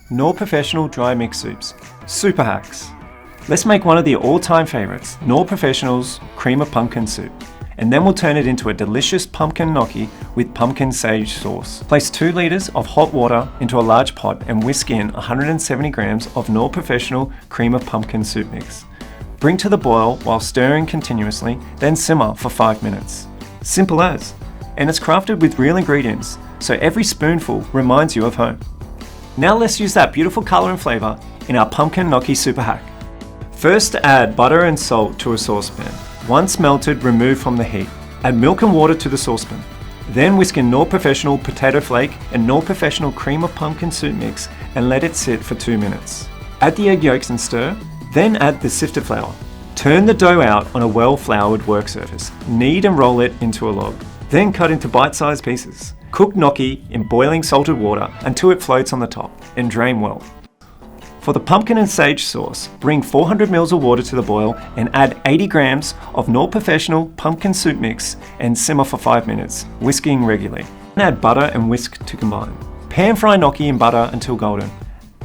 Knorr Professional Dry Mix Soups. Super hacks. Let's make one of the all-time favorites, Knorr Professional's Cream of Pumpkin Soup. And then we'll turn it into a delicious pumpkin gnocchi with pumpkin sage sauce. Place 2 litres of hot water into a large pot and whisk in 170 grams of Knorr Professional Cream of Pumpkin Soup Mix. Bring to the boil while stirring continuously, then simmer for 5 minutes. Simple as. And it's crafted with real ingredients, so every spoonful reminds you of home. Now let's use that beautiful colour and flavour in our pumpkin gnocchi super hack. First, add butter and salt to a saucepan. Once melted, remove from the heat. Add milk and water to the saucepan. Then whisk in Knorr Professional Potato Flake and Knorr Professional Cream of Pumpkin Soup Mix and let it sit for 2 minutes. Add the egg yolks and stir, then add the sifted flour. Turn the dough out on a well-floured work surface. Knead and roll it into a log. Then cut into bite-sized pieces. Cook gnocchi in boiling salted water until it floats on the top and drain well. For the pumpkin and sage sauce, bring 400 ml of water to the boil and add 80 grams of Knorr Professional Pumpkin Soup Mix and simmer for 5 minutes, whisking regularly. Then add butter and whisk to combine. Pan fry gnocchi in butter until golden.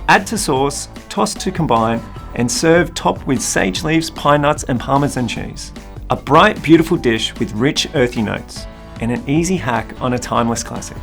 Add to sauce, toss to combine, and serve topped with sage leaves, pine nuts, and Parmesan cheese. A bright, beautiful dish with rich, earthy notes, and an easy hack on a timeless classic.